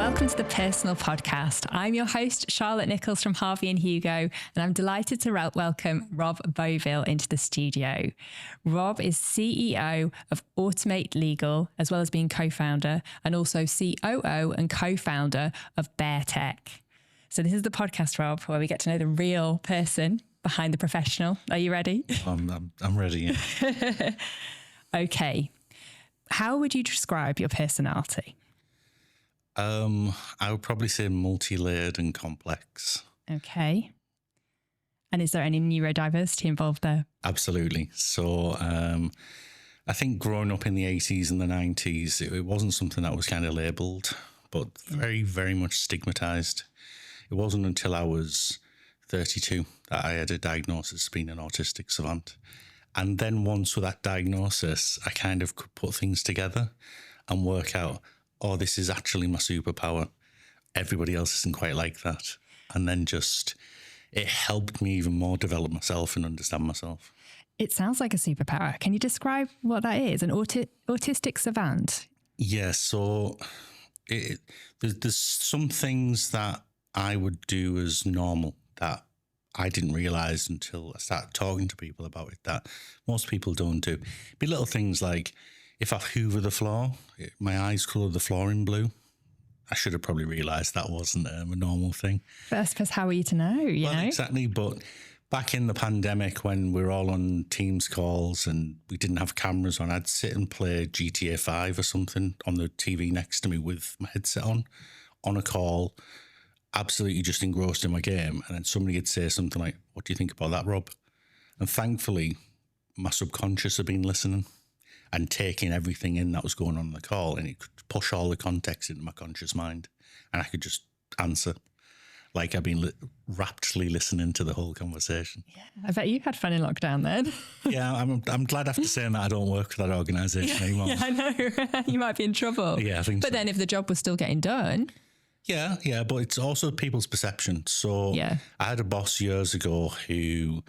Welcome to the Personal Podcast. I'm your host, Charlotte Nichols from Harvey and Hugo, and I'm delighted to welcome Rob Boville into the studio. Rob is CEO of Automate Legal, as well as being co-founder, and also COO and co-founder of BearTech. So this is the podcast, Rob, where we get to know the real person behind the professional. Are you ready? I'm ready. Yeah. Okay. How would you describe your personality? I would probably say multi-layered and complex. Okay. And is there any neurodiversity involved there? Absolutely. So I think growing up in the 80s and the 90s, it wasn't something that was kind of labelled, but very, very much stigmatised. It wasn't until I was 32 that I had a diagnosis of being an autistic savant. And then once with that diagnosis, I kind of could put things together and work out, oh, this is actually my superpower. Everybody else isn't quite like that. And then it helped me even more develop myself and understand myself. It sounds like a superpower. Can you describe what that is? An autistic savant? Yeah, so there's some things that I would do as normal that I didn't realise until I started talking to people about it, that most people don't do. Be little things like, if I hoover the floor, my eyes colour the floor in blue. I should have probably realised that wasn't a normal thing. But I suppose how are you to know, you know? Exactly, but back in the pandemic when we were all on Teams calls and we didn't have cameras on, I'd sit and play GTA 5 or something on the TV next to me with my headset on a call, absolutely just engrossed in my game. And then somebody would say something like, what do you think about that, Rob? And thankfully, my subconscious had been listening and taking everything in that was going on in the call, and it could push all the context into my conscious mind, and I could just answer like I've been raptly listening to the whole conversation. Yeah, I bet you had fun in lockdown then. Yeah, I'm glad after saying that I don't work for that organisation anymore. Yeah, I know. You might be in trouble. Yeah, I think so. But then if the job was still getting done... Yeah, but it's also people's perception. So yeah. I had a boss years ago who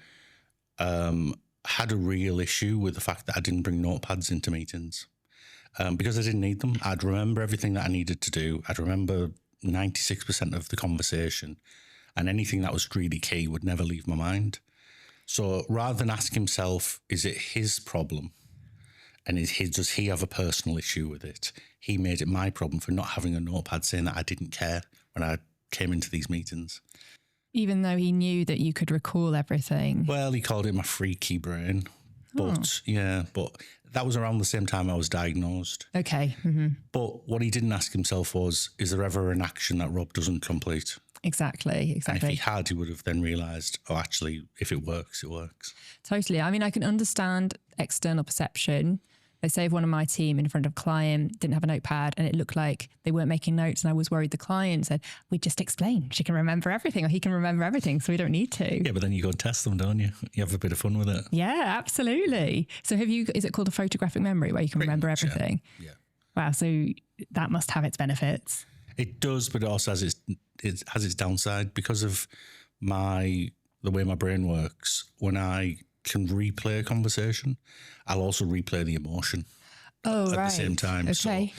had a real issue with the fact that I didn't bring notepads into meetings because I didn't need them. I'd remember everything that I needed to do. I'd remember 96% of the conversation, and anything that was really key would never leave my mind. So rather than ask himself, is it his problem? And does he have a personal issue with it? He made it my problem for not having a notepad saying that I didn't care when I came into these meetings. Even though he knew that you could recall everything? Well, he called it my freaky brain. But but that was around the same time I was diagnosed. Okay. Mm-hmm. But what he didn't ask himself was, is there ever an action that Rob doesn't complete? Exactly. And if he had, he would have then realised, oh, actually, if it works, it works. Totally. I mean, I can understand external perception. They say if one of my team in front of a client didn't have a notepad and it looked like they weren't making notes, and I was worried the client said, we just explain. She can remember everything, or he can remember everything, so we don't need to. Yeah, but then you go and test them, don't you? You have a bit of fun with it. Yeah, absolutely. So is it called a photographic memory where you can remember everything? Yeah. Wow, so that must have its benefits. It does, but it also has its downside because of the way my brain works. When I can replay a conversation, I'll also replay the emotion at the same time. Okay. So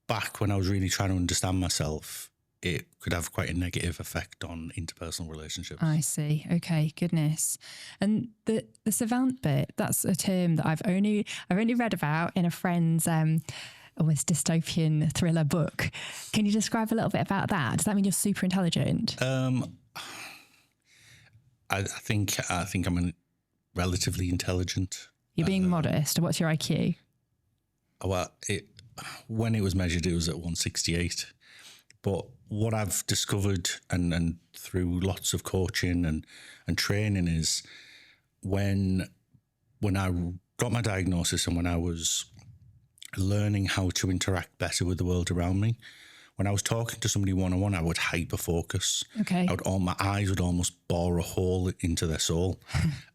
back when I was really trying to understand myself, it could have quite a negative effect on interpersonal relationships. I see. Okay, goodness. And the savant bit, that's a term that I've only read about in a friend's almost dystopian thriller book. Can you describe a little bit about that? Does that mean you're super intelligent? I think I'm relatively intelligent. You're being modest. What's your IQ? Well, when it was measured, it was at 168. But what I've discovered and through lots of coaching and training is when I got my diagnosis and when I was learning how to interact better with the world around me, when I was talking to somebody one-on-one, I would hyper focus. Okay. My eyes would almost bore a hole into their soul.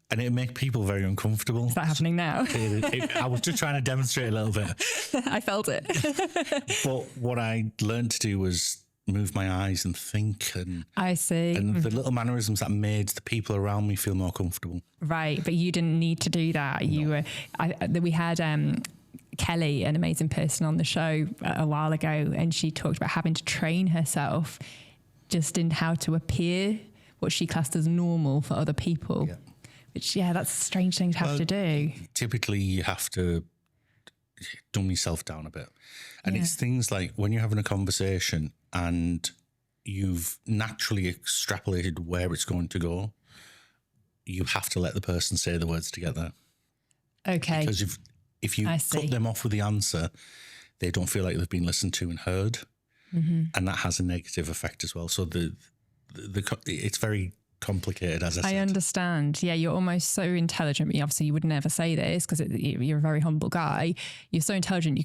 And it'd make people very uncomfortable. Is that happening now? I was just trying to demonstrate a little bit. I felt it. But what I learned to do was move my eyes and think. And I see. And the little mannerisms that made the people around me feel more comfortable. Right. But you didn't need to do that. No. We had Kelly, an amazing person on the show a while ago, and she talked about having to train herself just in how to appear what she classed as normal for other people. Yeah. Which, that's a strange thing to have to do. Typically, you have to dumb yourself down a bit. And it's things like when you're having a conversation and you've naturally extrapolated where it's going to go, you have to let the person say the words together. Okay. Because if you cut them off with the answer, they don't feel like they've been listened to and heard. Mm-hmm. And that has a negative effect as well. So it's very complicated, as I said. I understand. Yeah, you're almost so intelligent. Obviously, you would never say this because you're a very humble guy. You're so intelligent,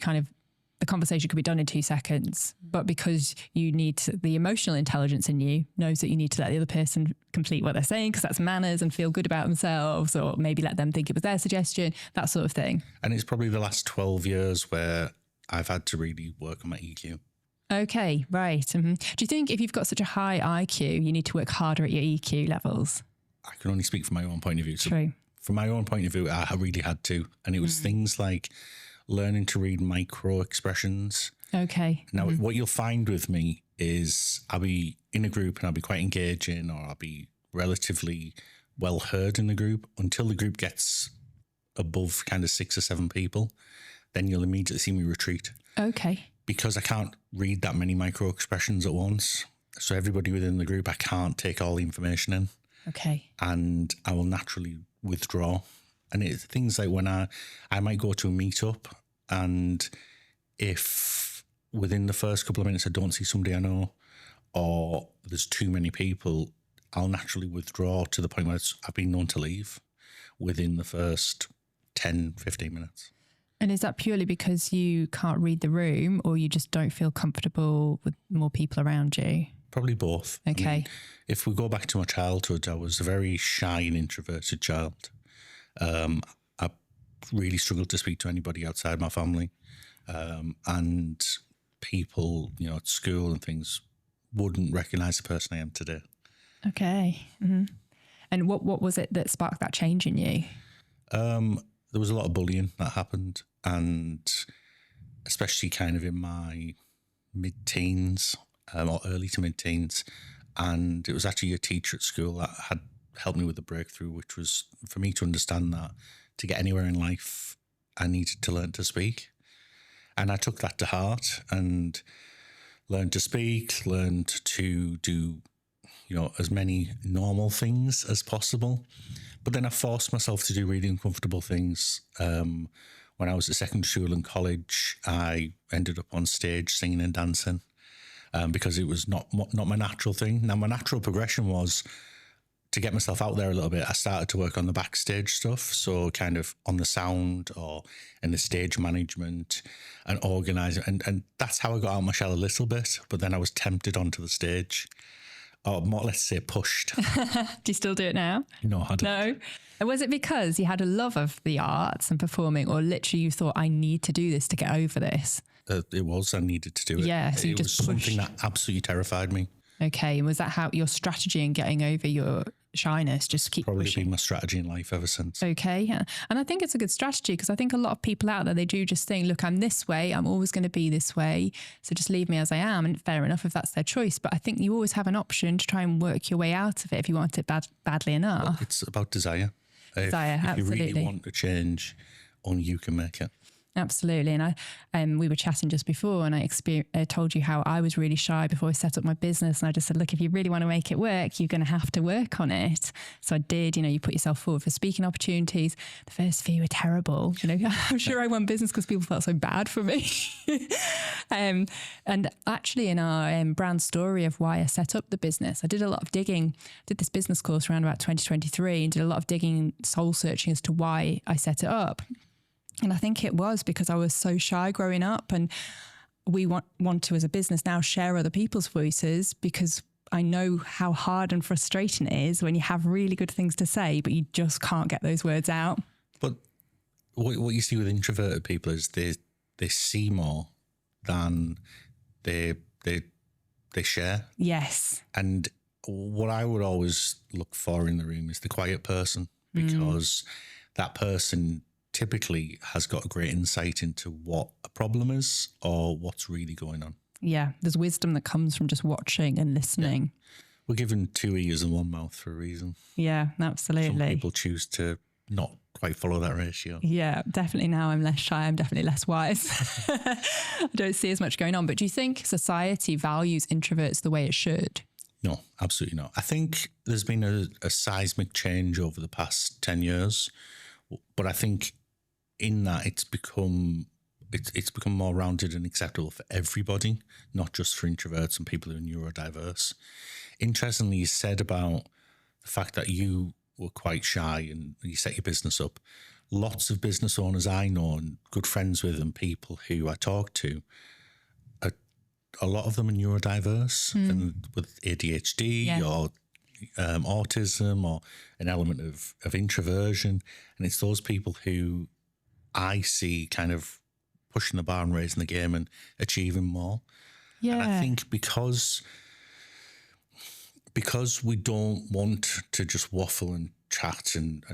the conversation could be done in 2 seconds. But because you need the emotional intelligence in you knows that you need to let the other person complete what they're saying because that's manners and feel good about themselves, or maybe let them think it was their suggestion, that sort of thing. And it's probably the last 12 years where I've had to really work on my EQ. Okay, right. Mm-hmm. Do you think if you've got such a high IQ, you need to work harder at your EQ levels? I can only speak from my own point of view. So True. From my own point of view, I really had to. And it was things like learning to read micro expressions. Okay. Now, what you'll find with me is I'll be in a group and I'll be quite engaging, or I'll be relatively well heard in the group until the group gets above kind of 6 or 7 people. Then you'll immediately see me retreat. Okay. Because I can't read that many micro expressions at once. So everybody within the group, I can't take all the information in. Okay. And I will naturally withdraw. And it's things like when I might go to a meetup, and if within the first couple of minutes I don't see somebody I know, or there's too many people, I'll naturally withdraw to the point where I've been known to leave within the first 10, 15 minutes. And is that purely because you can't read the room, or you just don't feel comfortable with more people around you? Probably both. Okay. I mean, if we go back to my childhood, I was a very shy and introverted child. I really struggled to speak to anybody outside my family. And people, at school and things wouldn't recognise the person I am today. Okay. Mm-hmm. And what was it that sparked that change in you? There was a lot of bullying that happened, and especially kind of in my mid-teens or early to mid-teens. And it was actually a teacher at school that had helped me with the breakthrough, which was for me to understand that to get anywhere in life, I needed to learn to speak. And I took that to heart and learned to speak, learned to do, as many normal things as possible. But then I forced myself to do really uncomfortable things. When I was at secondary school and college, I ended up on stage singing and dancing because it was not my natural thing. Now, my natural progression was to get myself out there a little bit. I started to work on the backstage stuff, so kind of on the sound or in the stage management and organising. And that's how I got out of my shell a little bit. But then I was tempted onto the stage. Or more, let's say, pushed. Do you still do it now? No, I don't. No? And was it because you had a love of the arts and performing, or literally you thought, I need to do this to get over this? It was. I needed to do it. Yeah, so you it just was pushed. something that absolutely terrified me. Okay, and was that how your strategy in getting over your shyness? Just keep Probably pushing? been my strategy in life ever since. Okay, yeah. And I think it's a good strategy because I think a lot of people out there, they do just think, look, I'm this way, I'm always going to be this way, so just leave me as I am. And fair enough if that's their choice. But I think you always have an option to try and work your way out of it if you want it badly enough. Well, it's about desire. Desire, if absolutely. you really want to change, only you can make it. Absolutely. And we were chatting just before, and I told you how I was really shy before I set up my business. And I just said, look, if you really want to make it work, you're going to have to work on it. So I did. You put yourself forward for speaking opportunities. The first few were terrible. I'm sure I won business because people felt so bad for me. And actually in our brand story of why I set up the business, I did a lot of digging. Did this business course around about 2023 and did a lot of digging, soul searching as to why I set it up. And I think it was because I was so shy growing up, and we want to, as a business now, share other people's voices because I know how hard and frustrating it is when you have really good things to say, but you just can't get those words out. But what you see with introverted people is they see more than they share. Yes. And what I would always look for in the room is the quiet person, because that person typically has got a great insight into what a problem is or what's really going on. Yeah, there's wisdom that comes from just watching and listening. Yeah. We're given 2 ears and 1 mouth for a reason. Yeah, absolutely. Some people choose to not quite follow that ratio. Yeah, definitely. Now I'm less shy. I'm definitely less wise. I don't see as much going on. But do you think society values introverts the way it should? No, absolutely not. I think there's been a seismic change over the past 10 years, but I think in that it's become more rounded and acceptable for everybody, not just for introverts and people who are neurodiverse. Interestingly, you said about the fact that you were quite shy and you set your business up. Lots of business owners I know and good friends with and people who I talk to, a lot of them are neurodiverse and with ADHD or autism or an element of introversion. And it's those people who I see kind of pushing the bar and raising the game and achieving more. Yeah. And I think because we don't want to just waffle and chat and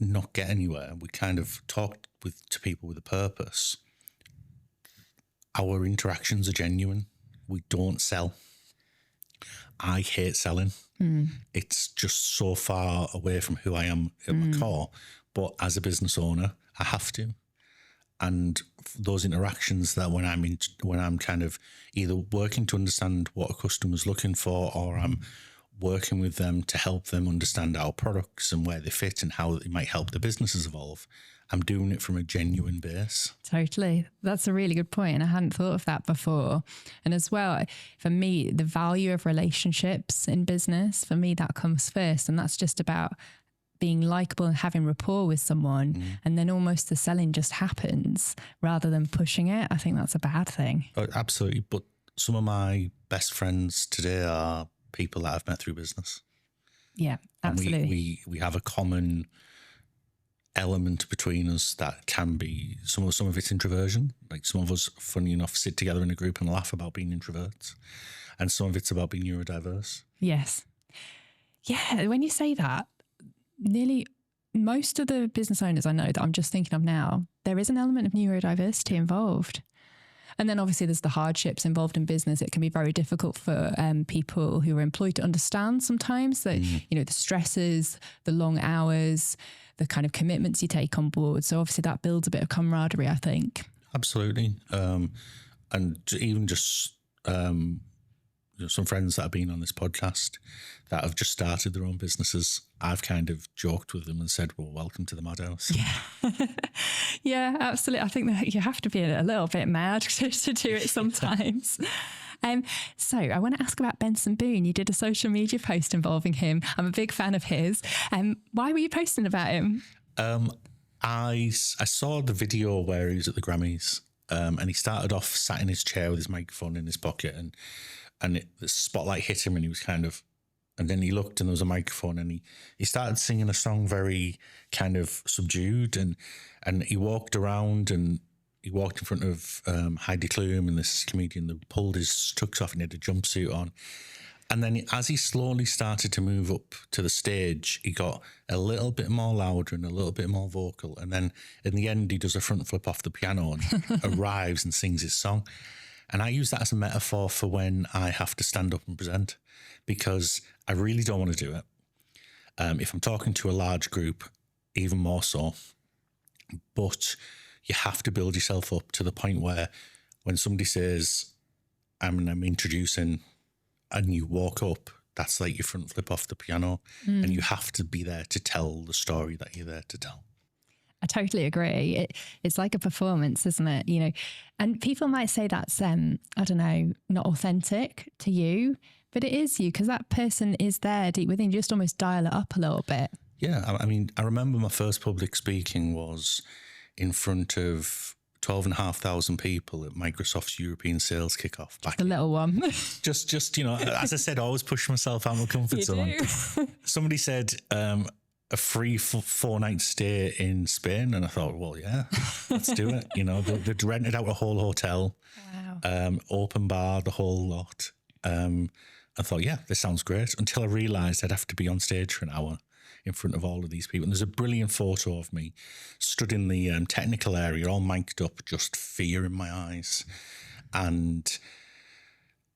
not get anywhere, we kind of talk to people with a purpose. Our interactions are genuine. We don't sell. I hate selling. It's just so far away from who I am at my core. But as a business owner, I have to. And those interactions that when I'm kind of either working to understand what a customer's looking for, or I'm working with them to help them understand our products and where they fit and how it might help the businesses evolve, I'm doing it from a genuine base. Totally. That's a really good point. And I hadn't thought of that before. And as well, for me, the value of relationships in business, for me, that comes first. And that's just about being likable and having rapport with someone. And then almost the selling just happens rather than pushing it. I think that's a bad thing. Oh, absolutely. But some of my best friends today are people that I've met through business. Yeah, absolutely. And we have a common element between us that can be some of it's introversion. Like some of us, funny enough, sit together in a group and laugh about being introverts, and some of it's about being neurodiverse. Yes. Yeah, when you say that, nearly most of the business owners I know that I'm just thinking of now, there is an element of neurodiversity involved. And then obviously there's the hardships involved in business. It can be very difficult for people who are employed to understand sometimes that, you know, the stresses, the long hours, the kind of commitments you take on board. So obviously that builds a bit of camaraderie, I think. Absolutely. And even just some friends that have been on this podcast that have just started their own businesses, I've kind of joked with them and said, well, welcome to the madhouse. Yeah, yeah, absolutely. I think that you have to be a little bit mad to do it sometimes. So I want to ask about Benson Boone. You did a social media post involving him. I'm a big fan of his. Why were you posting about him? I saw the video where he was at the Grammys, and he started off sat in his chair with his microphone in his pocket, and the spotlight hit him, and he was kind of, and then he looked and there was a microphone, and he started singing a song very kind of subdued, and he walked around and he walked in front of Heidi Klum and this comedian that pulled his tux off and he had a jumpsuit on. And then as he slowly started to move up to the stage, he got a little bit more louder and a little bit more vocal. And then in the end, he does a front flip off the piano and arrives and sings his song. And I use that as a metaphor for when I have to stand up and present, because I really don't want to do it. If I'm talking to a large group, even more so. But you have to build yourself up to the point where when somebody says, I'm introducing, and you walk up, that's like your front flip off the piano, and you have to be there to tell the story that you're there to tell. I totally agree. It's like a performance, isn't it? You know, and people might say that's, I don't know, not authentic to you, but it is you, because that person is there deep within. You just almost dial it up a little bit. Yeah. I mean, I remember my first public speaking was in front of 12,500 people at Microsoft's European sales kickoff. The little one. just you know, as I said, I always push myself out of my comfort zone. Somebody said a free 4-night stay in Spain, and I thought, well, yeah, let's do it. You know, they'd rented out a whole hotel, open bar, the whole lot. I thought, yeah, this sounds great. Until I realised I'd have to be on stage for an hour in front of all of these people. And there's a brilliant photo of me stood in the technical area, all mic'd up, just fear in my eyes. And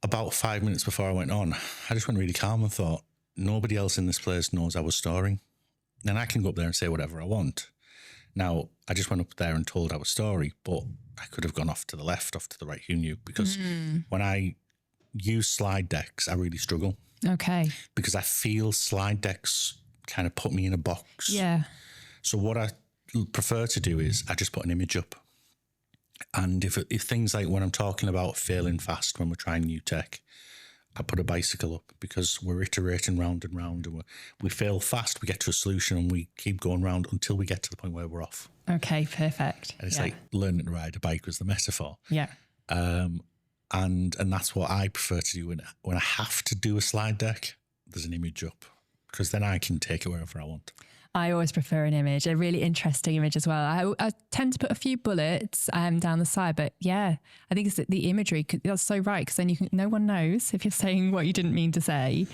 about 5 minutes before I went on, I just went really calm and thought, nobody else in this place knows our story. And I can go up there and say whatever I want. Now, I just went up there and told our story, but I could have gone off to the left, off to the right, who knew? Because when I use slide decks, I really struggle. Okay. Because I feel slide decks kind of put me in a box. Yeah. So what I prefer to do is I just put an image up. And if things like when I'm talking about failing fast when we're trying new tech, I put a bicycle up because we're iterating round and round, and we fail fast, we get to a solution and we keep going round until we get to the point where we're off. Okay, perfect. And it's like learning to ride a bike was the metaphor. Yeah. And that's what I prefer to do when I have to do a slide deck. There's an image up because then I can take it wherever I want. I always prefer an image, a really interesting image as well. I tend to put a few bullets down the side, but yeah, I think it's the imagery. That's so right, because then no one knows if you're saying what you didn't mean to say.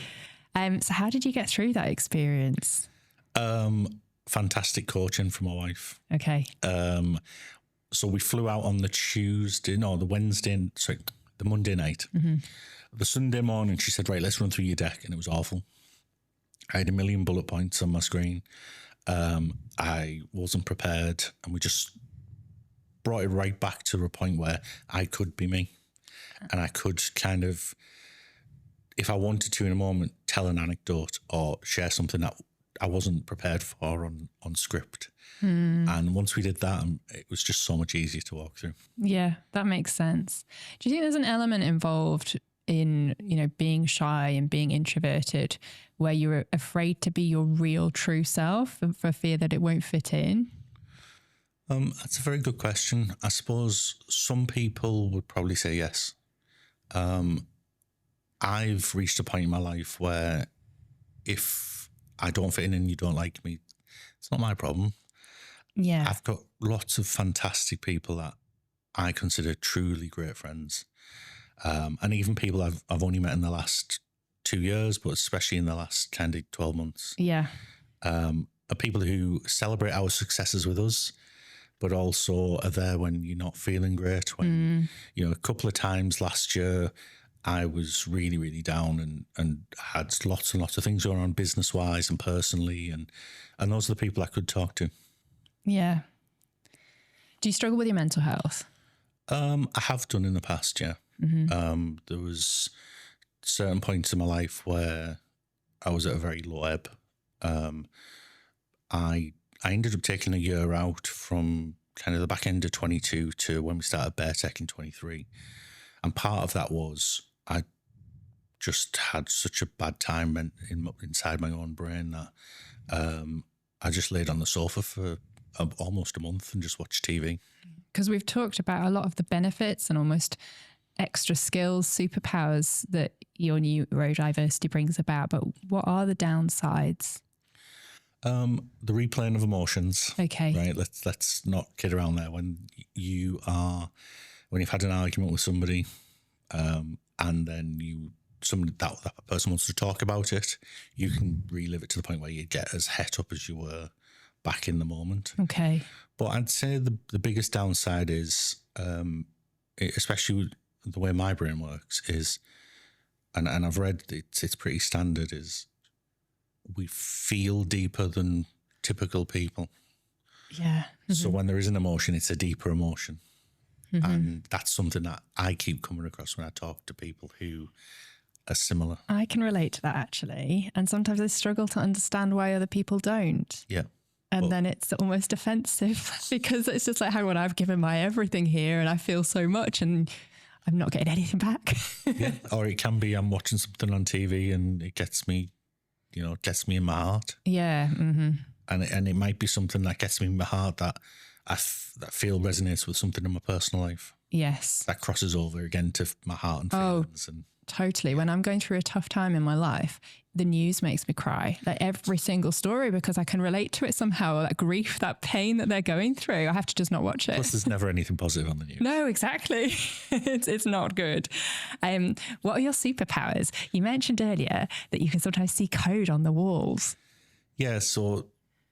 So how did you get through that experience? Fantastic coaching from my wife. Okay. So we flew out on the Monday night. Mm-hmm. The Sunday morning, she said, right, let's run through your deck. And it was awful. I had 1 million bullet points on my screen. I wasn't prepared. And we just brought it right back to a point where I could be me. And I could kind of, if I wanted to in a moment, tell an anecdote or share something that I wasn't prepared for on script. And once we did that, it was just so much easier to walk through. Yeah, that makes sense. Do you think there's an element involved in, being shy and being introverted where you're afraid to be your real true self for fear that it won't fit in? That's a very good question. I suppose some people would probably say yes. I've reached a point in my life where if I don't fit in and you don't like me, it's not my problem. Yeah. I've got lots of fantastic people that I consider truly great friends. And even people I've only met in the last 2 years, but especially in the last 10 to 12 months. Yeah. Are people who celebrate our successes with us, but also are there when you're not feeling great. When, a couple of times last year, I was really, really down and had lots and lots of things going on business-wise and personally. And those are the people I could talk to. Yeah. Do you struggle with your mental health? I have done in the past, yeah. Mm-hmm. There was certain points in my life where I was at a very low ebb. I ended up taking a year out from kind of the back end of 22 to when we started BearTech in 23. And part of that was I just had such a bad time inside my own brain that I just laid on the sofa for almost a month and just watched TV. Because we've talked about a lot of the benefits and almost extra skills, superpowers that your neurodiversity brings about. But what are the downsides? The replaying of emotions. Okay. Right. Let's not kid around there. When you've had an argument with somebody, and then that person wants to talk about it, you can relive it to the point where you get as het up as you were back in the moment. Okay. But I'd say the biggest downside is, especially the way my brain works, is, and I've read it's pretty standard, is we feel deeper than typical people. Yeah. Mm-hmm. So when there is an emotion, it's a deeper emotion. Mm-hmm. And that's something that I keep coming across when I talk to people who are similar. I can relate to that actually. And sometimes I struggle to understand why other people don't. Yeah. And then it's almost offensive because it's just like, hang on, I've given my everything here and I feel so much and I'm not getting anything back. Yeah. Or it can be I'm watching something on TV and it gets me in my heart. Yeah. Mm-hmm. And it might be something that gets me in my heart that I feel resonates with something in my personal life. Yes. That crosses over again to my heart and feelings. Totally. When I'm going through a tough time in my life, the news makes me cry, like every single story, because I can relate to it somehow, that grief, that pain that they're going through. I have to just not watch it. Plus, there's never anything positive on the news. No, exactly. It's not good. What are your superpowers? You mentioned earlier that you can sometimes see code on the walls. Yeah, so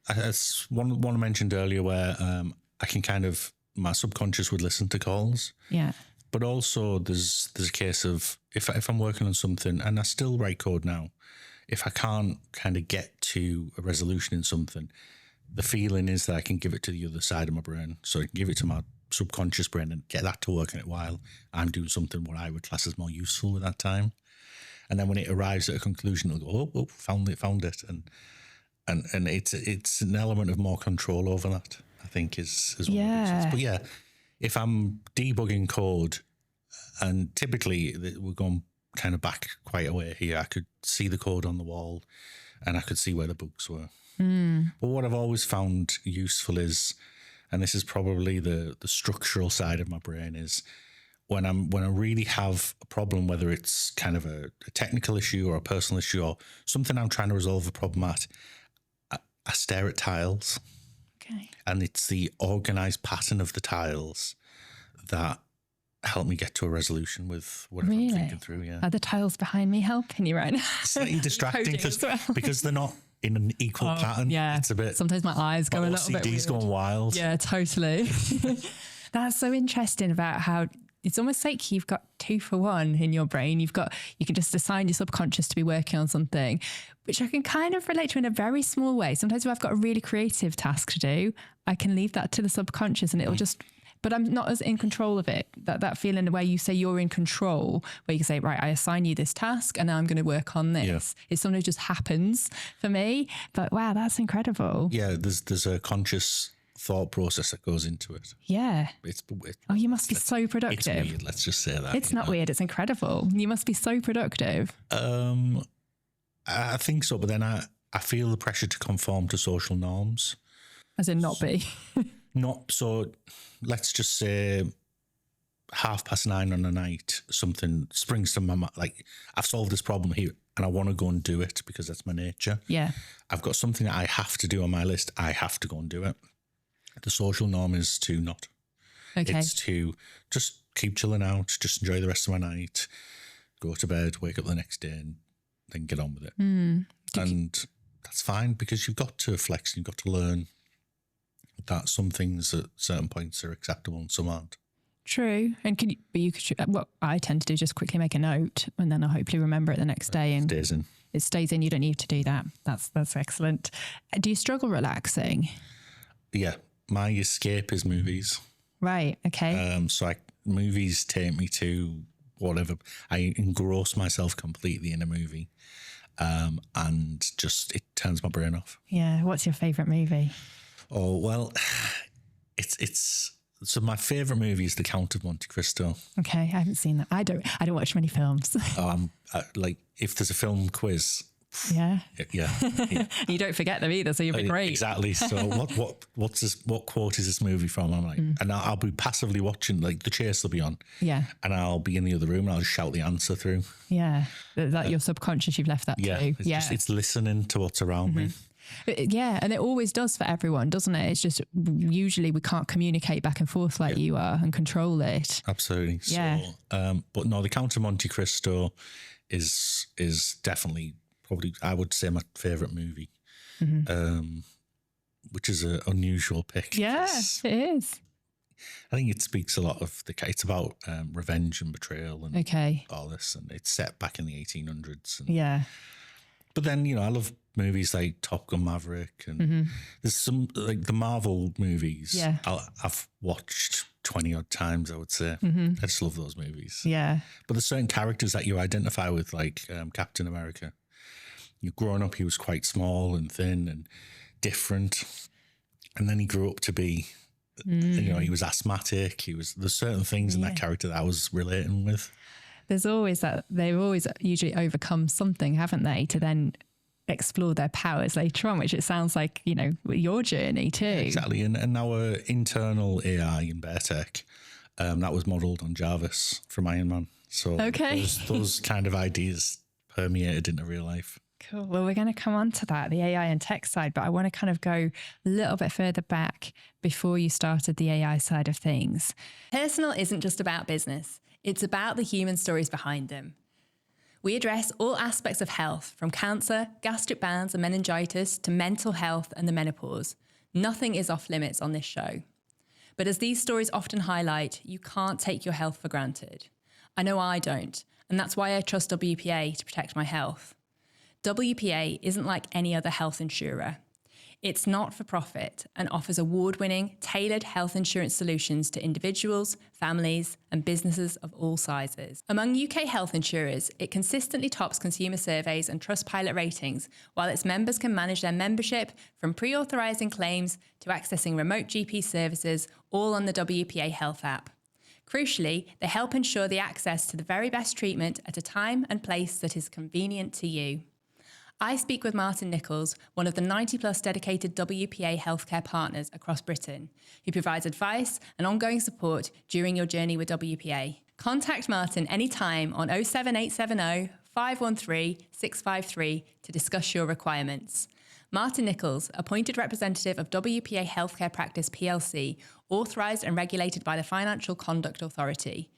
as one I mentioned earlier, where I can kind of, my subconscious would listen to calls. Yeah. But also there's a case of if I'm working on something, and I still write code now, if I can't kind of get to a resolution in something, the feeling is that I can give it to the other side of my brain. So I can give it to my subconscious brain and get that to work on it while I'm doing something what I would class as more useful at that time. And then when it arrives at a conclusion, it'll go, oh, found it. And it's an element of more control over that, I think, is one of the reasons. But yeah, if I'm debugging code, and typically we're going kind of back quite a way here, I could see the code on the wall and I could see where the bugs were. But what I've always found useful is, and this is probably the structural side of my brain, is when I really have a problem, whether it's kind of a technical issue or a personal issue or something I'm trying to resolve a problem at, I stare at tiles. Okay. And it's the organized pattern of the tiles that help me get to a resolution with whatever I'm thinking through. Yeah. Are the tiles behind me helping you right now? Slightly distracting because they're not in an equal pattern. Yeah. It's a bit. Sometimes my eyes go a little bit weird. going wild. Yeah, totally. That's so interesting about how it's almost like you've got 2 for 1 in your brain. You can just assign your subconscious to be working on something, which I can kind of relate to in a very small way. Sometimes if I've got a really creative task to do, I can leave that to the subconscious and it'll just, but I'm not as in control of it. That feeling where you say you're in control, where you can say, right, I assign you this task and now I'm going to work on this. Yeah. It sometimes just happens for me. But wow, that's incredible. Yeah, there's a conscious thought process that goes into it. Yeah. Oh, you must be so productive. It's weird, let's just say that. It's not weird, it's incredible. You must be so productive. I think so, but then I feel the pressure to conform to social norms. As in not be. Not so, let's just say 9:30 on a night, something springs to my mind, like I've solved this problem here and I want to go and do it because that's my nature. Yeah. I've got something that I have to do on my list. I have to go and do it. The social norm is to not. Okay. It's to just keep chilling out, just enjoy the rest of my night, go to bed, wake up the next day and then get on with it. And that's fine because you've got to flex and you've got to learn that some things at certain points are acceptable and some aren't. True. And what I tend to do is just quickly make a note and then I'll hopefully remember it the next day. And it stays in. You don't need to do that. That's excellent. Do you struggle relaxing? Yeah. My escape is movies. Right. Okay. So movies take me to whatever. I engross myself completely in a movie, and just it turns my brain off. Yeah. What's your favourite movie? Oh well, it's so my favourite movie is The Count of Monte Cristo. Okay, I haven't seen that. I don't watch many films. Oh, like if there's a film quiz. Yeah. Yeah. You don't forget them either, so you'll be great. Exactly. So what quote is this movie from? I'm like, and I'll be passively watching, like the chase will be on. Yeah. And I'll be in the other room and I'll just shout the answer through. Yeah. That your subconscious, you've left that too. It's listening to what's around me. Yeah, and it always does for everyone, doesn't it? It's just usually we can't communicate back and forth like you are and control it. Absolutely. Yeah. So, but no, The Count of Monte Cristo is definitely probably, I would say, my favourite movie, which is an unusual pick. Yeah, it is. I think it speaks a lot of it's about revenge and betrayal and all this, and it's set back in the 1800s. And, but then, I love movies like Top Gun Maverick, and there's some like the Marvel movies. Yeah, I've watched 20 odd times, I would say. I just love those movies. Yeah, but there's certain characters that you identify with, like Captain America. Growing up, he was quite small and thin and different, and then he grew up to be. He was asthmatic. There's certain things in that character that I was relating with. There's always that. They've always usually overcome something, haven't they, to then explore their powers later on, which it sounds like, your journey too. Yeah, exactly. And our internal AI in BearTech, that was modelled on Jarvis from Iron Man. So those kind of ideas permeated into real life. Cool. Well, we're going to come on to that, the AI and tech side, but I want to kind of go a little bit further back before you started the AI side of things. Personal isn't just about business. It's about the human stories behind them. We address all aspects of health, from cancer, gastric bands and meningitis to mental health and the menopause. Nothing is off limits on this show. But as these stories often highlight, you can't take your health for granted. I know I don't, and that's why I trust WPA to protect my health. WPA isn't like any other health insurer. It's not for profit and offers award-winning, tailored health insurance solutions to individuals, families, and businesses of all sizes. Among UK health insurers, it consistently tops consumer surveys and Trustpilot ratings, while its members can manage their membership from pre-authorising claims to accessing remote GP services, all on the WPA Health app. Crucially, they help ensure the access to the very best treatment at a time and place that is convenient to you. I speak with Martin Nichols, one of the 90+ dedicated WPA healthcare partners across Britain, who provides advice and ongoing support during your journey with WPA. Contact Martin anytime on 07870 513 653 to discuss your requirements. Martin Nichols, appointed representative of WPA Healthcare Practice plc, authorised and regulated by the Financial Conduct Authority.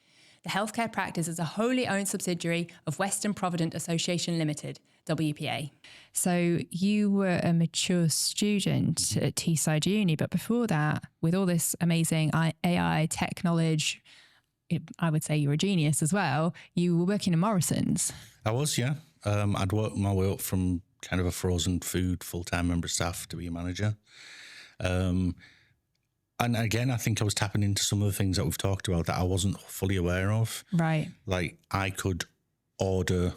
The healthcare practice is a wholly owned subsidiary of Western Provident Association Limited, WPA. So you were a mature student at Teesside Uni, but before that, with all this amazing AI tech knowledge, I would say you were a genius as well. You were working in Morrison's. I was, yeah. I'd worked my way up from kind of a frozen food full-time member of staff to be a manager. And again, I think I was tapping into some of the things that we've talked about that I wasn't fully aware of. Right. Like I could order,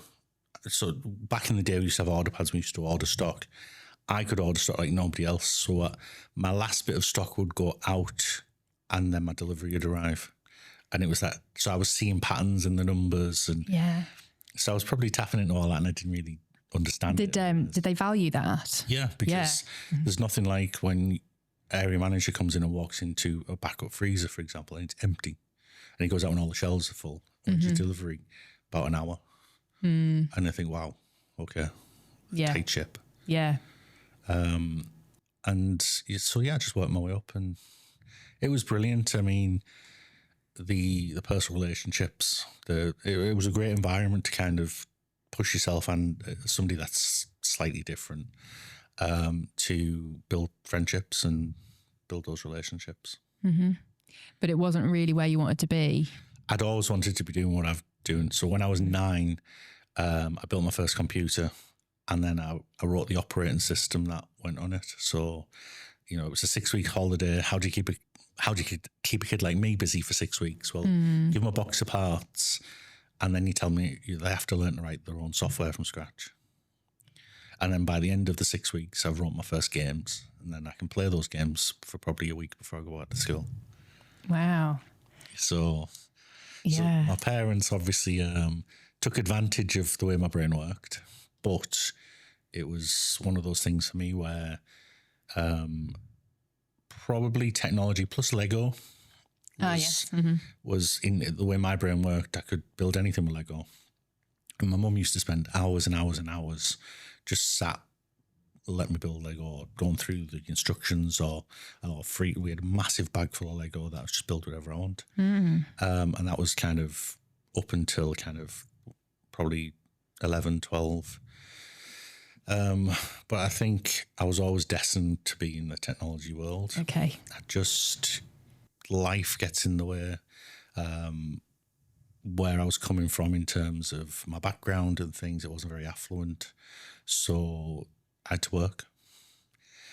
so back in the day we used to have order pads, we used to order stock. I could order stock like nobody else. So my last bit of stock would go out and then my delivery would arrive. And it was that, so I was seeing patterns in the numbers. And yeah. So I was probably tapping into all that and I didn't really understand it. Did they value that? Yeah, because there's nothing like when area manager comes in and walks into a backup freezer, for example, and it's empty, and he goes out and all the shelves are full. When's your delivery? About an hour. And I think, wow, okay, tight ship. Yeah. And so I just worked my way up, and it was brilliant. I mean, the personal relationships, it was a great environment to kind of push yourself and somebody that's slightly different. To build friendships and build those relationships. Mm-hmm. But it wasn't really where you wanted to be. I'd always wanted to be doing what I've doing. So when I was 9, I built my first computer, and then I wrote the operating system that went on it. So, it was a 6-week holiday. How do you keep a kid like me busy for 6 weeks? Well, give them a box of parts, and then you tell me they have to learn to write their own software from scratch. And then by the end of the 6 weeks, I've wrote my first games, and then I can play those games for probably a week before I go out to school. Wow. So my parents obviously took advantage of the way my brain worked, but it was one of those things for me where probably technology plus Lego was in the way my brain worked. I could build anything with Lego. And my mum used to spend hours and hours and hours just sat, let me build Lego, or going through the instructions, or free. We had a massive bag full of Lego that I was just build whatever I want. And that was kind of up until kind of probably 11, 12. But I think I was always destined to be in the technology world. Okay. Life gets in the way. Where I was coming from in terms of my background and things, it wasn't very affluent. So I had to work.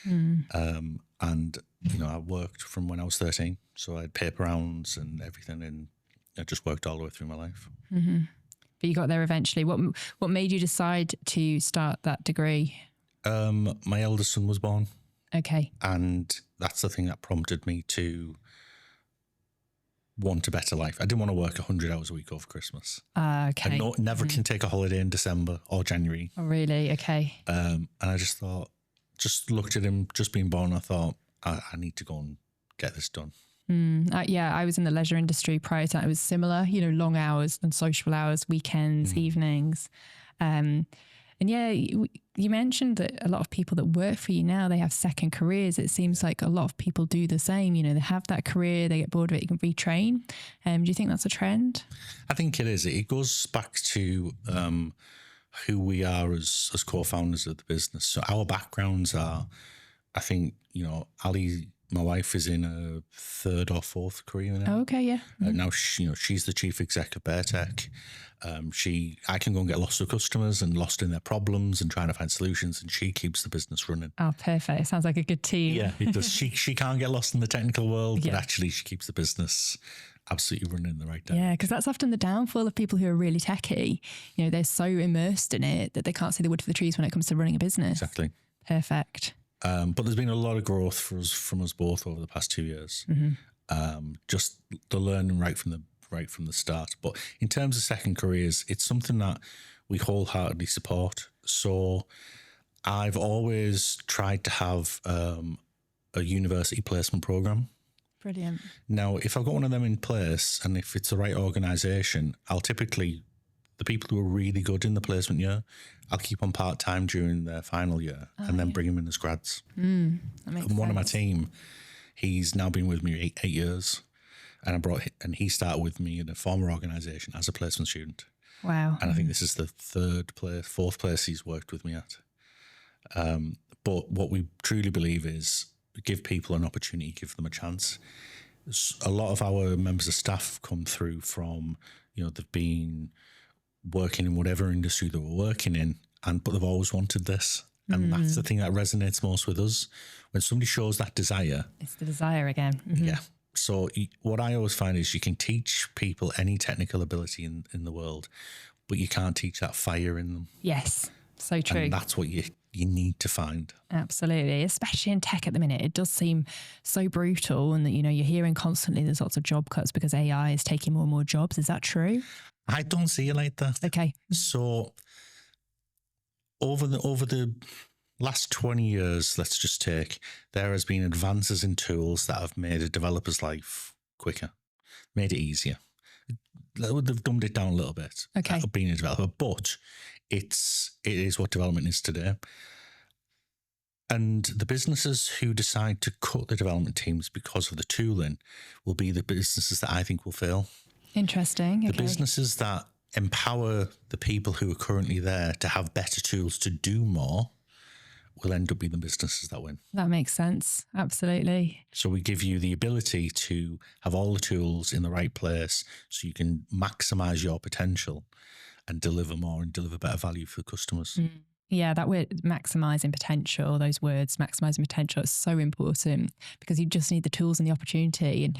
And, I worked from when I was 13. So I had paper rounds and everything, and I just worked all the way through my life. Mm-hmm. But you got there eventually. What made you decide to start that degree? My eldest son was born. Okay. And that's the thing that prompted me to want a better life. I didn't want to work 100 hours a week over Christmas. Okay. I never can take a holiday in December or January. Oh, really? Okay. And I just looked at him just being born. I thought, I need to go and get this done. I was in the leisure industry prior to that. It was similar, long hours and social hours, weekends, evenings. And yeah, you mentioned that a lot of people that work for you now, they have second careers. It seems like a lot of people do the same. You know, they have that career, they get bored of it, you can retrain. Do you think that's a trend? I think it is. It goes back to who we are as co-founders of the business. So our backgrounds are, I think, you know, Ali, my wife, is in a third or fourth career now. Oh, okay, yeah. Now, she's the chief exec of BearTech. I can go and get lost with customers and lost in their problems and trying to find solutions, and she keeps the business running. Oh, perfect. Sounds like a good team. Yeah, it does. She can't get lost in the technical world, but actually she keeps the business absolutely running in the right direction. Yeah, because that's often the downfall of people who are really techie. You know, they're so immersed in it that they can't see the wood for the trees when it comes to running a business. Exactly. Perfect. But there's been a lot of growth from us both over the past 2 years. Just the learning right from the start. But in terms of second careers, it's something that we wholeheartedly support. So I've always tried to have a university placement program. Brilliant. Now, if I've got one of them in place and if it's the right organisation, I'll typically, the people who are really good in the placement year, I'll keep on part-time during their final year and then bring them in as grads. That makes And one sense. of my team, he's now been with me eight years, and he started with me in a former organisation as a placement student. Wow. And I think this is the fourth place he's worked with me at. But what we truly believe is give people an opportunity, give them a chance. A lot of our members of staff have come through from, you know, they've been working in whatever industry they were working in, but they've always wanted this. And that's the thing that resonates most with us. When somebody shows that desire. It's the desire again. Yeah. So what I always find is you can teach people any technical ability in the world, but you can't teach that fire in them. Yes. So true. And that's what you need to find. Absolutely. Especially in tech at the minute. It does seem so brutal, and that, you know, you're hearing constantly there's lots of job cuts because AI is taking more and more jobs. Is that true? I don't see it like that. Okay. So over the last 20 years, let's just take, there has been advances in tools that have made a developer's life quicker, made it easier. They've dumbed it down a little bit. Okay. Being a developer, but it is what development is today. And the businesses who decide to cut the development teams because of the tooling will be the businesses that I think will fail. Interesting. The businesses that empower the people who are currently there to have better tools to do more will end up being the businesses that win. That makes sense. Absolutely. So we give you the ability to have all the tools in the right place so you can maximize your potential and deliver more and deliver better value for customers. Yeah, that word, maximising potential, those words, maximising potential, is so important because you just need the tools and the opportunity. And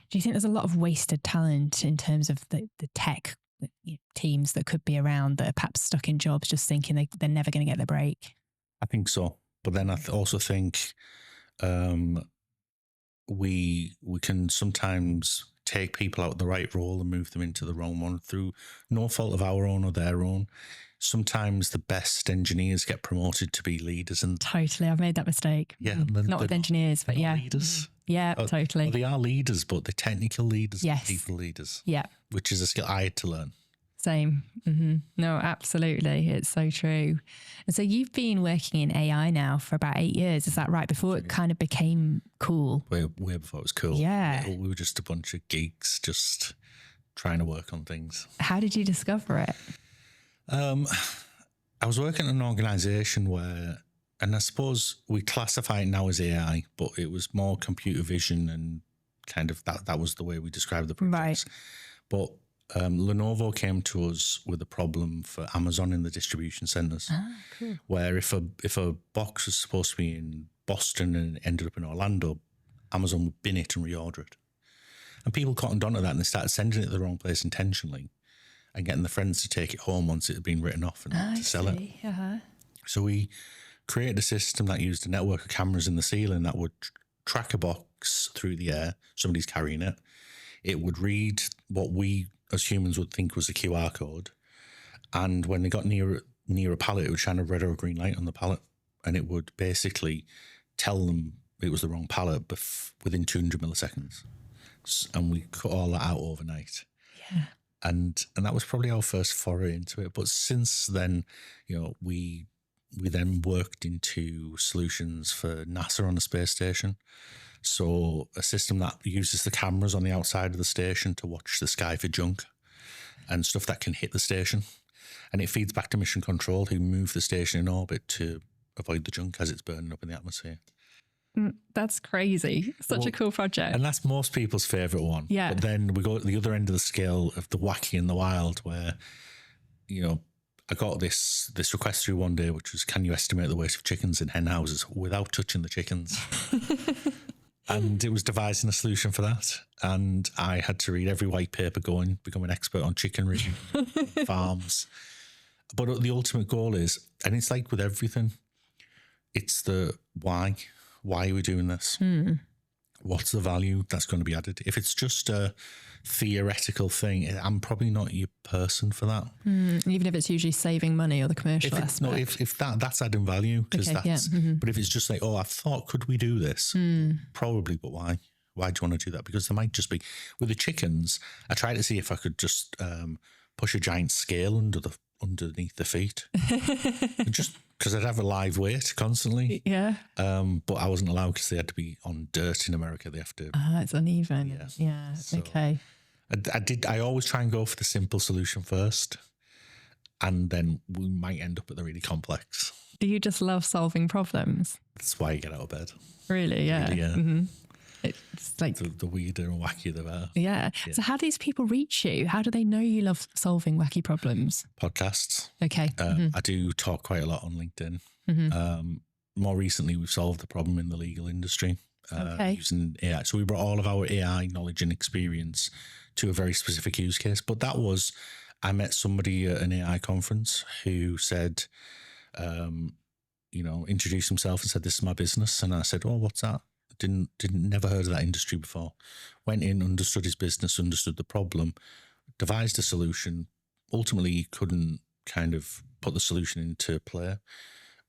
do you think there's a lot of wasted talent in terms of the tech teams that could be around that are perhaps stuck in jobs just thinking they're never going to get their break? I think so. But then I also think we can sometimes take people out of the right role and move them into the wrong one through no fault of our own or their own. Sometimes the best engineers get promoted to be leaders. And totally, I've made that mistake. Yeah, not with engineers, but yeah. Leaders. Yeah, totally. Well, they are leaders, but they're technical leaders, yes. People leaders. Yeah. Which is a skill I had to learn. Same. No, absolutely. It's so true. And so you've been working in AI now for about 8 years. Is that right? Before it kind of became cool? Way before it was cool. Yeah. We were just a bunch of geeks just trying to work on things. How did you discover it? I was working in an organisation where, and I suppose we classify it now as AI, but it was more computer vision and kind of that was the way we described the projects. Right. But Lenovo came to us with a problem for Amazon in the distribution centres, cool. where if a box was supposed to be in Boston and it ended up in Orlando, Amazon would bin it and reorder it. And people cottoned onto that and they started sending it to the wrong place intentionally and getting the friends to take it home once it had been written off and to sell it. Uh-huh. So we created a system that used a network of cameras in the ceiling that would track a box through the air. Somebody's carrying it. It would read what we as humans would think was a QR code. And when they got near a pallet, it would shine a red or a green light on the pallet. And it would basically tell them it was the wrong pallet within 200 milliseconds. And we cut all that out overnight. Yeah. And that was probably our first foray into it. But since then, we then worked into solutions for NASA on the space station. So a system that uses the cameras on the outside of the station to watch the sky for junk and stuff that can hit the station. And it feeds back to mission control, who move the station in orbit to avoid the junk as it's burning up in the atmosphere. That's crazy. Such a cool project. And that's most people's favourite one. Yeah. But then we go to the other end of the scale of the wacky and the wild, where, I got this request through one day, which was, can you estimate the weight of chickens in hen houses without touching the chickens? And it was devising a solution for that. And I had to read every white paper become an expert on chicken raising farms. But the ultimate goal is, and it's like with everything, it's the why. Why are we doing this? What's the value that's going to be added? If it's just a theoretical thing, I'm probably not your person for that. Even if it's usually saving money or the commercial aspect. No, if that's adding value, because that's. But if it's just like, I thought, could we do this? Probably, but why? Why do you want to do that? Because there might just be with the chickens. I tried to see if I could just push a giant scale underneath the feet, just because I'd have a live weight constantly. Yeah. But I wasn't allowed because they had to be on dirt in America. They have to. It's uneven. Yeah. So okay. I always try and go for the simple solution first, and then we might end up at the really complex. Do you just love solving problems? That's why you get out of bed. Really? Yeah. Really, yeah. Mm-hmm. It's like the weirder and wackier the better. Yeah. So how do these people reach you? How do they know you love solving wacky problems? Podcasts. Okay. I do talk quite a lot on LinkedIn. More recently, we've solved the problem in the legal industry using AI. So we brought all of our AI knowledge and experience to a very specific use case. But that was, I met somebody at an AI conference who said, introduced himself and said, this is my business. And I said, oh, what's that? Never heard of that industry before. Went in, understood his business, understood the problem, devised a solution. Ultimately, he couldn't kind of put the solution into play,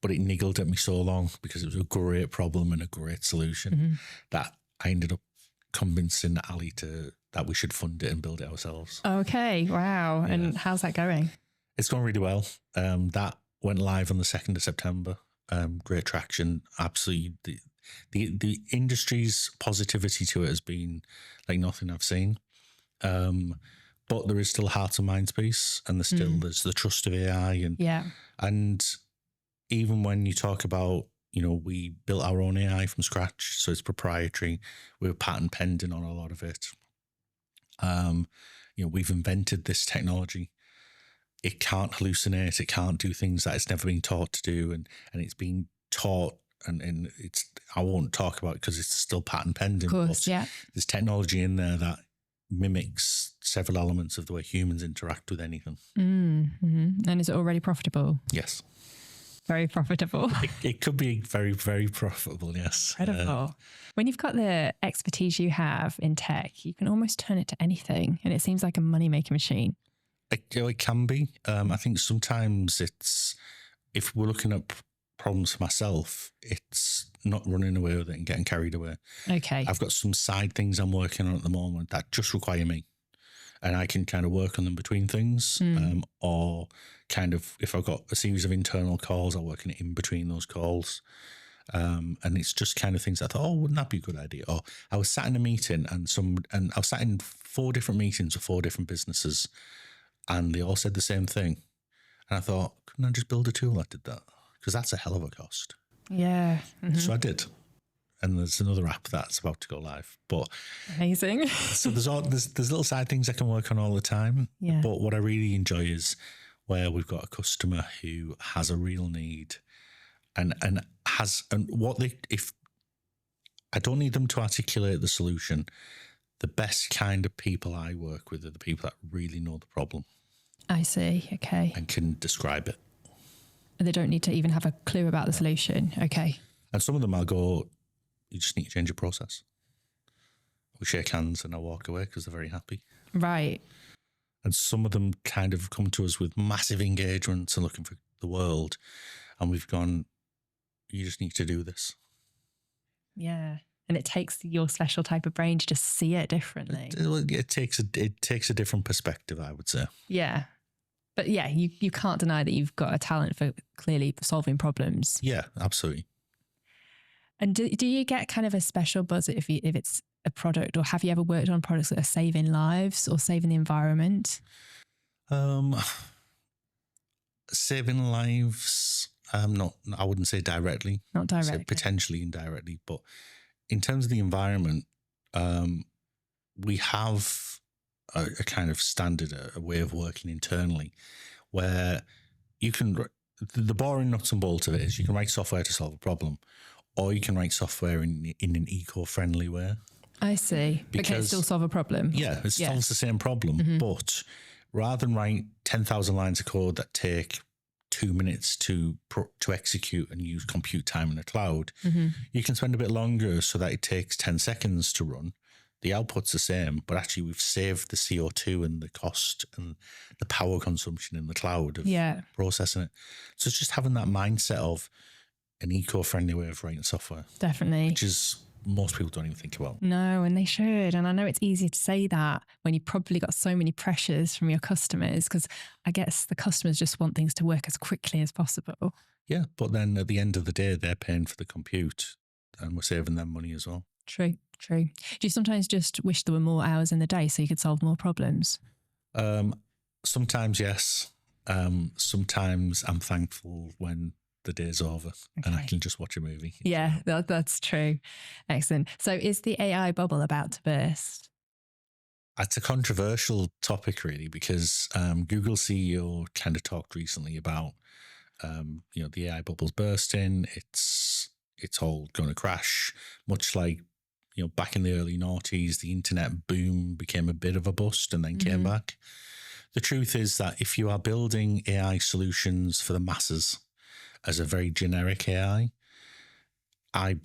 but it niggled at me so long because it was a great problem and a great solution that I ended up convincing Ali that we should fund it and build it ourselves. Okay, wow. Yeah. And how's that going? It's going really well. That went live on the 2nd of September. Great traction. Absolutely. The industry's positivity to it has been like nothing I've seen. But there is still heart and mind space, and there's the trust of AI. And even when you talk about, we built our own AI from scratch, so it's proprietary. We're patent pending on a lot of it. We've invented this technology. It can't hallucinate. It can't do things that it's never been taught to do. And it's being taught. And it's, I won't talk about it because it's still patent pending. Of course, yeah. There's technology in there that mimics several elements of the way humans interact with anything. And is it already profitable? Yes. Very profitable. It could be very, very profitable, yes. Incredible. When you've got the expertise you have in tech, you can almost turn it to anything. And it seems like a money-making machine. It can be. I think sometimes if we're looking at problems for myself, it's not running away with it and getting carried away. Okay. I've got some side things I'm working on at the moment that just require me, and I can kind of work on them between things, or kind of, if I've got a series of internal calls, I'll work in between those calls. And it's just kind of things I thought, wouldn't that be a good idea? Or I was sat in a meeting and I was sat in 4 different meetings with 4 different businesses, and they all said the same thing. And I thought, couldn't I just build a tool that did that? Because that's a hell of a cost. Yeah. So I did. And there's another app that's about to go live. But amazing. So there's little side things I can work on all the time. Yeah. But what I really enjoy is where we've got a customer who has a real need and if I don't need them to articulate the solution, the best kind of people I work with are the people that really know the problem. I see. Okay. And can describe it. They don't need to even have a clue about the solution. Okay. And some of them I'll go, you just need to change your process. We shake hands and I walk away because they're very happy. Right. And some of them kind of come to us with massive engagements and looking for the world. And we've gone, you just need to do this. Yeah. And it takes your special type of brain to just see it differently. It takes a different perspective, I would say. Yeah. But yeah, you can't deny that you've got a talent for clearly solving problems. Yeah, absolutely. And do you get kind of a special buzz if it's a product, or have you ever worked on products that are saving lives or saving the environment? Saving lives, not, I wouldn't say directly. Not directly. So potentially indirectly. But in terms of the environment, we have a kind of standard, a way of working internally where you can, the boring nuts and bolts of it is you can write software to solve a problem, or you can write software in an eco-friendly way. I see. Because, but can it still solve a problem? Yeah, it solves the same problem. But rather than write 10,000 lines of code that take 2 minutes to execute and use compute time in the cloud, you can spend a bit longer so that it takes 10 seconds to run. The output's the same, but actually we've saved the CO2 and the cost and the power consumption in the cloud of processing it. So it's just having that mindset of an eco-friendly way of writing software. Definitely. Which is most people don't even think about. No, and they should. And I know it's easier to say that when you've probably got so many pressures from your customers, because I guess the customers just want things to work as quickly as possible. Yeah, but then at the end of the day, they're paying for the compute and we're saving them money as well. True. Do you sometimes just wish there were more hours in the day so you could solve more problems? Sometimes, yes. Sometimes I'm thankful when the day's over and I can just watch a movie. Yeah, that's true. Excellent. So is the AI bubble about to burst? It's a controversial topic, really, because Google CEO kind of talked recently about, the AI bubble's bursting. It's all going to crash, much like, back in the early noughties, the internet boom became a bit of a bust and then came back. The truth is that if you are building AI solutions for the masses as a very generic AI, I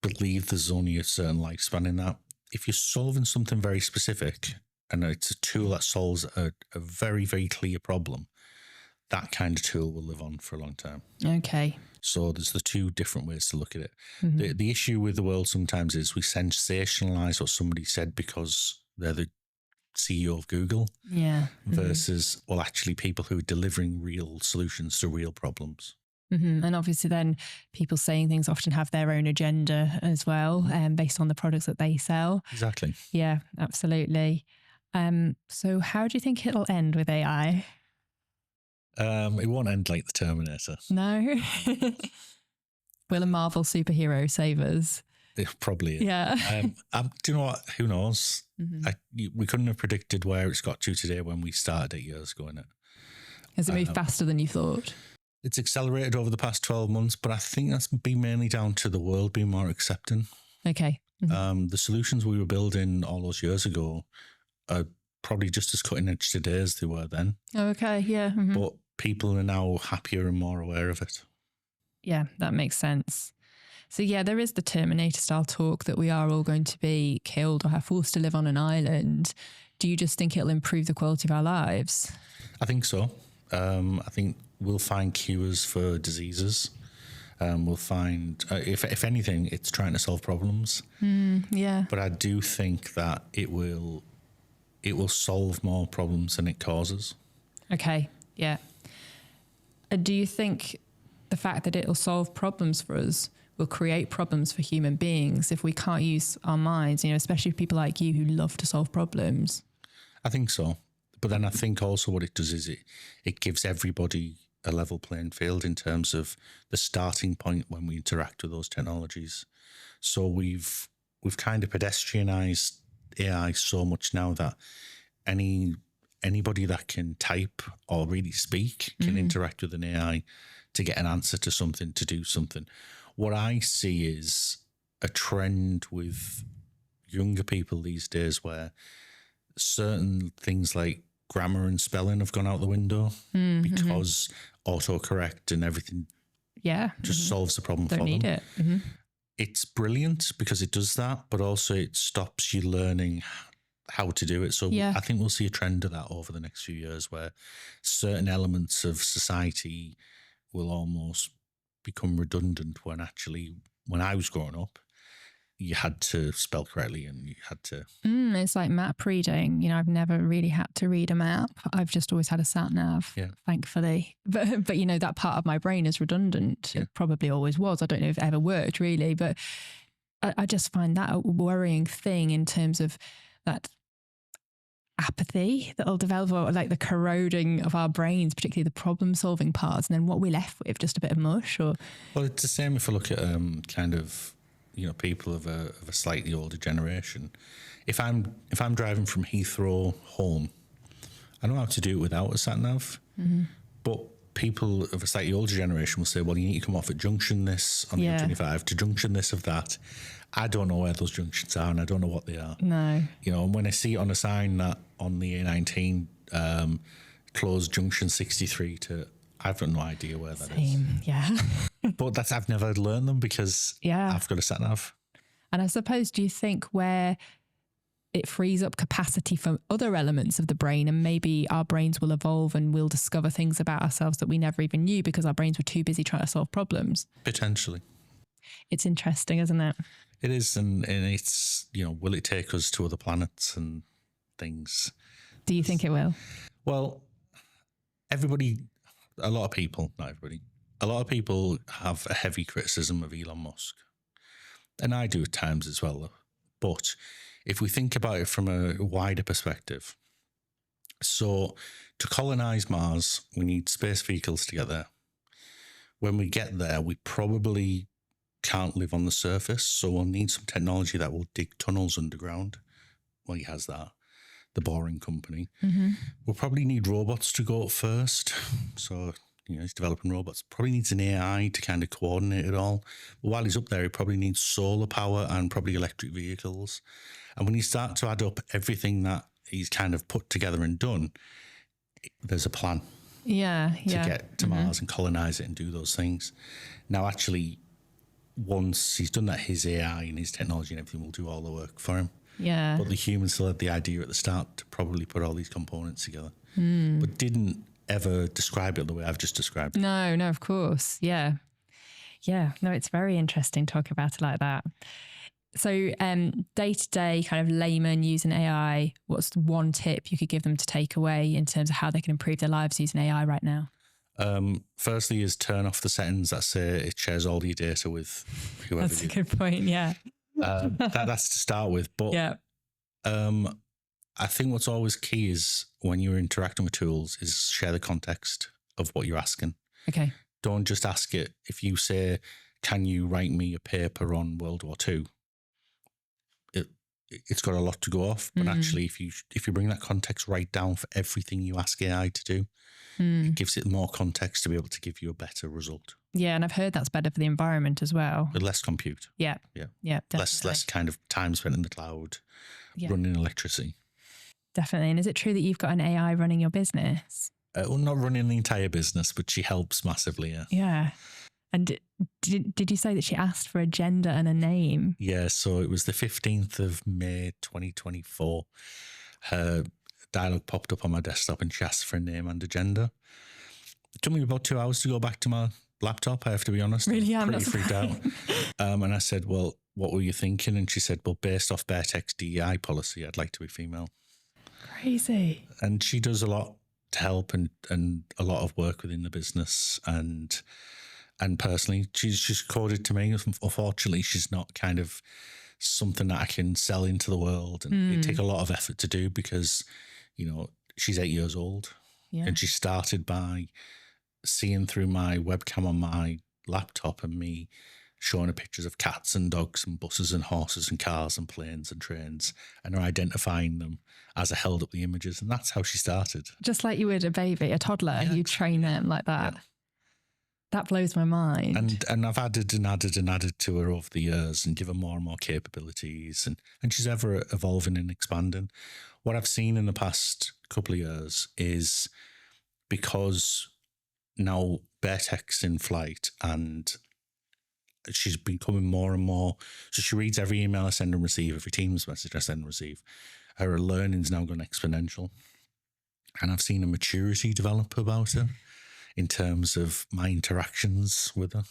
believe there's only a certain lifespan in that. If you're solving something very specific and it's a tool that solves a very, very clear problem, that kind of tool will live on for a long time. Okay. So there's the two different ways to look at it. The issue with the world sometimes is we sensationalize what somebody said because they're the CEO of Google. Yeah. Versus, well, actually people who are delivering real solutions to real problems. And obviously then people saying things often have their own agenda as well, based on the products that they sell. Exactly. Yeah, absolutely. So how do you think it'll end with AI? It won't end like the Terminator. No. Will a Marvel superhero save us? It probably is. Yeah. Do you know what? Who knows? We couldn't have predicted where it's got to today when we started 8 years ago, innit? Has it moved faster than you thought? It's accelerated over the past 12 months, but I think that's been mainly down to the world being more accepting. Okay. The solutions we were building all those years ago are probably just as cutting edge today as they were then. Okay, yeah. But people are now happier and more aware of it. Yeah, that makes sense. So yeah, there is the Terminator style talk that we are all going to be killed or have forced to live on an island. Do you just think it'll improve the quality of our lives? I think so. I think we'll find cures for diseases. We'll find, if anything, it's trying to solve problems. Yeah. But I do think that it will solve more problems than it causes. Okay. Yeah. Do you think the fact that it'll solve problems for us will create problems for human beings if we can't use our minds, especially people like you who love to solve problems? I think so. But then I think also what it does is it gives everybody a level playing field in terms of the starting point when we interact with those technologies. So we've kind of pedestrianized AI so much now that anybody that can type or really speak can interact with an AI to get an answer to something, to do something. What I see is a trend with younger people these days where certain things like grammar and spelling have gone out the window because autocorrect and everything just solves the problem for them. Don't need it. It's brilliant because it does that, but also it stops you learning how to do it. So I think we'll see a trend of that over the next few years where certain elements of society will almost become redundant when I was growing up, you had to spell correctly and you had to. It's like map reading. You know, I've never really had to read a map. I've just always had a sat nav, thankfully. But you know, that part of my brain is redundant. Yeah. It probably always was. I don't know if it ever worked really, but I just find that a worrying thing in terms of that apathy that'll develop, or like the corroding of our brains, particularly the problem solving parts, and then what we're left with, just a bit of mush. Or well, it's the same if I look at kind of, you know, people of a slightly older generation. If I'm driving from Heathrow home, I know how to do it without a sat nav. But people of a slightly older generation will say, well, you need to come off at junction this on the M25 to junction this of that. I don't know where those junctions are and I don't know what they are. No. You know, and when I see it on a sign that on the A19 closed junction 63 to, I've got no idea where that is. Yeah. But I've never learned them because I've got a sat nav. And I suppose, do you think where it frees up capacity for other elements of the brain, and maybe our brains will evolve and we'll discover things about ourselves that we never even knew because our brains were too busy trying to solve problems? Potentially. It's interesting, isn't it? It is. And it's, you know, will it take us to other planets and things? Do you think it will? Well, a lot of people have a heavy criticism of Elon Musk. And I do at times as well. But if we think about it from a wider perspective, so to colonize Mars, we need space vehicles to get there. When we get there, we probably can't live on the surface. So we'll need some technology that will dig tunnels underground. Well, he has that. The Boring Company. We'll probably need robots to go up first. So, you know, he's developing robots. Probably needs an AI to kind of coordinate it all. But while he's up there, he probably needs solar power and probably electric vehicles. And when you start to add up everything that he's kind of put together and done, there's a plan to get to Mars and colonize it and do those things. Now, actually, once he's done that, his AI and his technology and everything will do all the work for him. Yeah. But the humans still had the idea at the start to probably put all these components together, but didn't ever describe it the way I've just described it. No, of course. Yeah. No, it's very interesting talking about it like that. So day-to-day kind of layman using AI, what's one tip you could give them to take away in terms of how they can improve their lives using AI right now? Firstly is turn off the settings that say it shares all your data with whoever. That's a good point, yeah. That's to start with. But I think what's always key is when you're interacting with tools is share the context of what you're asking. Okay. Don't just ask it. If you say, can you write me a paper on World War II? It's got a lot to go off. But actually, if you bring that context right down for everything you ask AI to do, it gives it more context to be able to give you a better result. Yeah, and I've heard that's better for the environment as well. With less compute. Yeah, definitely. Less kind of time spent in the cloud, running electricity. Definitely. And is it true that you've got an AI running your business? Well, not running the entire business, but she helps massively. Yeah. And did you say that she asked for a gender and a name? Yeah, so it was the 15th of May 2024. Her dialogue popped up on my desktop and she asked for a name and a gender. It took me about 2 hours to go back to my laptop, I have to be honest. Really, I'm pretty freaked out. And I said, well, what were you thinking? And she said, well, based off BearTech's DEI policy, I'd like to be female. Crazy. And she does a lot to help and a lot of work within the business. And personally, she's coded to me. Unfortunately, she's not kind of something that I can sell into the world. And it takes a lot of effort to do because, you know, she's 8 years old. Yeah. And she started by seeing through my webcam on my laptop and me showing her pictures of cats and dogs and buses and horses and cars and planes and trains and her identifying them as I held up the images. And that's how she started. Just like you would a baby, a toddler, you train them like that. Yeah. That blows my mind. And I've added and added and added to her over the years and given more and more capabilities. And she's ever evolving and expanding. What I've seen in the past couple of years is because now BearTech's in flight and she's becoming more and more. So she reads every email I send and receive, every Teams message I send and receive. Her learning's now gone exponential. And I've seen a maturity develop about her in terms of my interactions with her.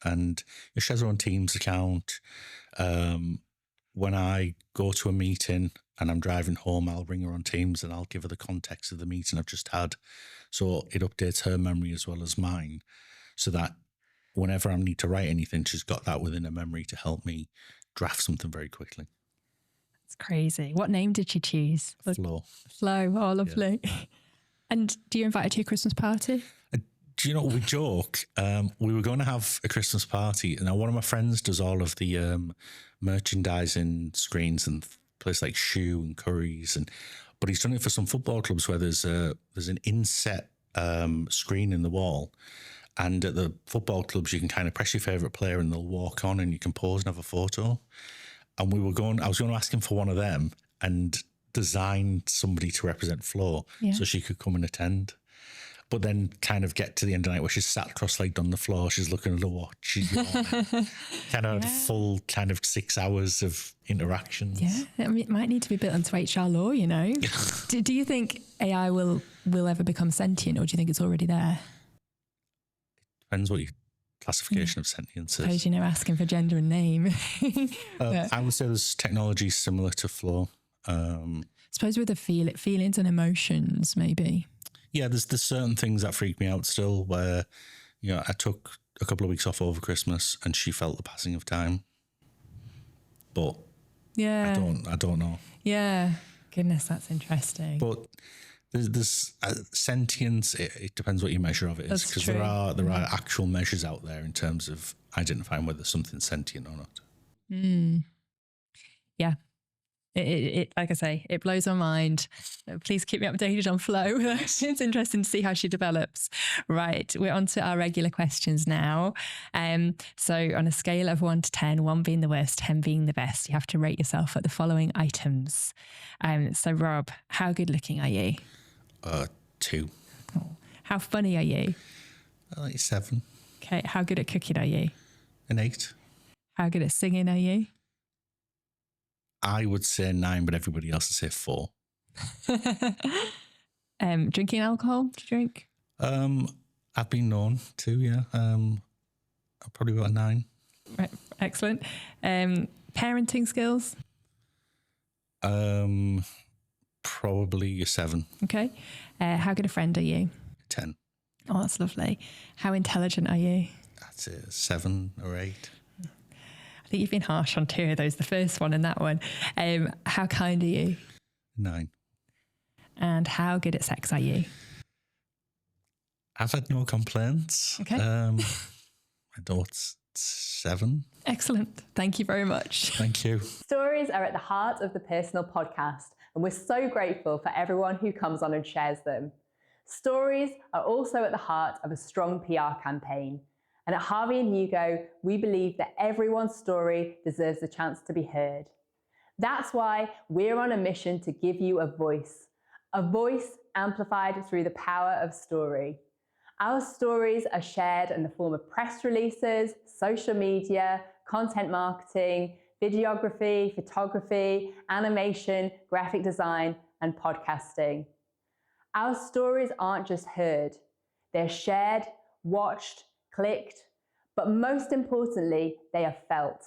And she has her own Teams account. when I go to a meeting and I'm driving home, I'll ring her on Teams and I'll give her the context of the meeting I've just had. So it updates her memory as well as mine, so that whenever I need to write anything, she's got that within her memory to help me draft something very quickly. It's crazy. What name did you choose? Flo. Flo. Oh, lovely. Yeah. And do you invite her to your Christmas party? Do you know, we joke, we were going to have a Christmas party, and now one of my friends does all of the merchandising screens and places like Shoe and Curry's, but he's done it for some football clubs where there's an inset screen in the wall, and at the football clubs you can kind of press your favourite player and they'll walk on and you can pause and have a photo. And I was going to ask him for one of them and design somebody to represent Flo, so she could come and attend. But then kind of get to the end of the night where she's sat cross-legged on the floor, she's looking at the watch, she's kind of full kind of 6 hours of interactions. Yeah, I mean, it might need to be built into HR law, you know. do you think AI will ever become sentient, or do you think it's already there? Depends what your classification of sentience is. I suppose, asking for gender and name. I would say there's technology similar to Flo. I suppose with the feelings and emotions, maybe. Yeah, there's certain things that freak me out still, where, I took a couple of weeks off over Christmas and she felt the passing of time. But I don't know. Yeah. Goodness, that's interesting. But there's sentience, it depends what your measure of it is. Because there are actual measures out there in terms of identifying whether something's sentient or not. Yeah. It like I say, it blows my mind. Please keep me updated on Flo. It's interesting to see how she develops. Right, we're on to our regular questions now. So on a scale of 1 to 10, 1 being the worst, 10 being the best, you have to rate yourself at the following items. So Rob, how good looking are you? 2. Oh. How funny are you? 7. Okay, how good at cooking are you? An 8. How good at singing are you? I would say 9, but everybody else would say 4. Drinking alcohol? Do you drink? I've been known to, yeah. I've probably got a 9. Right, excellent. Parenting skills? Probably a 7. Okay. How good a friend are you? 10. Oh, that's lovely. How intelligent are you? That's a 7 or 8. I think you've been harsh on 2 of those, the first one and that one. How kind are you? 9. And how good at sex are you? I've had no complaints. Okay. I know it's 7. Excellent. Thank you very much. Thank you. Stories are at the heart of the Personal podcast, and we're so grateful for everyone who comes on and shares them. Stories are also at the heart of a strong PR campaign. And at Harvey and Hugo, we believe that everyone's story deserves a chance to be heard. That's why we're on a mission to give you a voice amplified through the power of story. Our stories are shared in the form of press releases, social media, content marketing, videography, photography, animation, graphic design, and podcasting. Our stories aren't just heard, they're shared, watched, clicked, but most importantly, they are felt.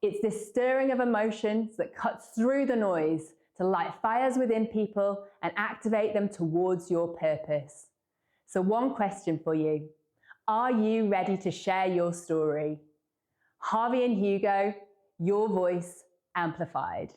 It's this stirring of emotions that cuts through the noise to light fires within people and activate them towards your purpose. So one question for you. Are you ready to share your story? Harvey and Hugo, your voice amplified.